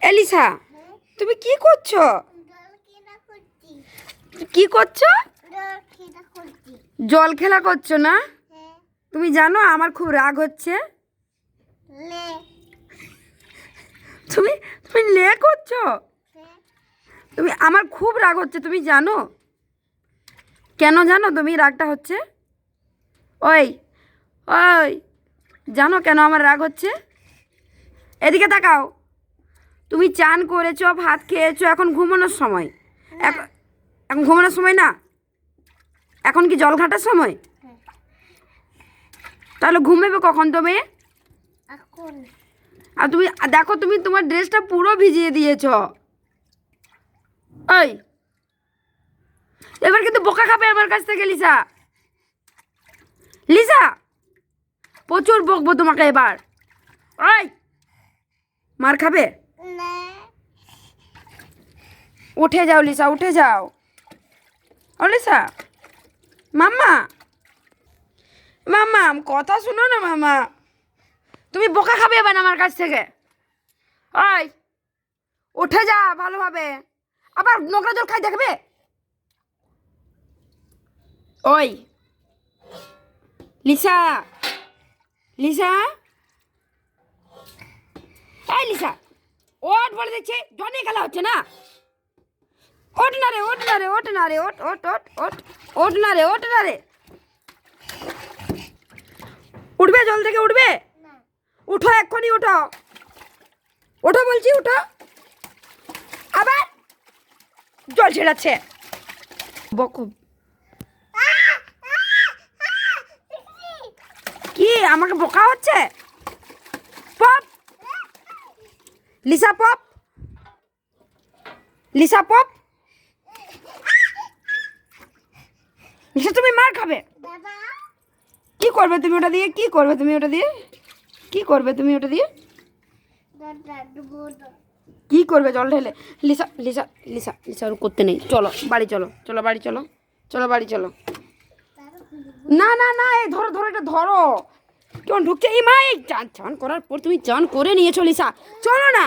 ELISA, তুমি কি করছো? কি করছো? জল খেলা করছো না? তুমি জানো আমার খুব রাগ হচ্ছে। তুমি তুমি লে করছো? তুমি আমার খুব রাগ হচ্ছে, তুমি জানো? কেন জানো তুমি রাগটা হচ্ছে? ওই ওই জানো কেন আমার রাগ হচ্ছে? এদিকে তাকাও। তুমি চান করেছো, ভাত খেয়েছো, এখন ঘুমানোর সময়। এখন ঘুমানোর সময় না, এখন কি জল ঘাটার সময়? তাহলে ঘুমাবে কখন তুমি? আর তুমি দেখো, তুমি তোমার ড্রেসটা পুরো ভিজিয়ে দিয়েছো। ওই এবার কিন্তু বোকা খাবে আমার কাছ থেকে লিসা। লিসা, প্রচুর বকবো তোমাকে এবার। ওই মার খাবে? উঠে যাও লিসা, উঠে যাও। ও লিসা, মাম্মা, মাম্মা কথা শুনো না মামা। তুমি বোকা খাবে এবার আমার কাছ থেকে। ওই উঠে যা ভালোভাবে, আবার নোংরা জল খাই দেখবে। ওই লিসা, লিসা, এই লিসা, ওট বলে দিচ্ছি, জনে খেলা হচ্ছে না। ওঠ না রে, ওঠ না রে, ওঠ না রে, ওঠ ওঠ ওঠ ওঠ, ওঠ না রে, ওঠ না রে। উঠবে জল থেকে, উঠবে? উঠো, এক্ষুনি উঠো, ওঠো বলছি, উঠো। আবার জল ছেড়াচ্ছে, বকো। কি আমাকে বোকা হচ্ছে? Pop Lisa, pop Lisa, pop Lisa, তুমি মার খাবে। কি করবে তুমি ওটা দিয়ে? কি করবে তুমি ওটা দিয়ে? কি করবে তুমি ওটা দিয়ে? কি করবে জল ঢেলে? লিসা, লিসা, লিসা, লিসা ওর করতে নেই। চলো বাড়ি, চলো, চলো বাড়ি, চলো, চলো বাড়ি, চলো। না না না, এই ধরো ধরো, এটা ধরো। কেমন ঢুকছে? এই মা, এই চান চান করার পর তুমি চান করে নিয়েছো লিসা, চলো না।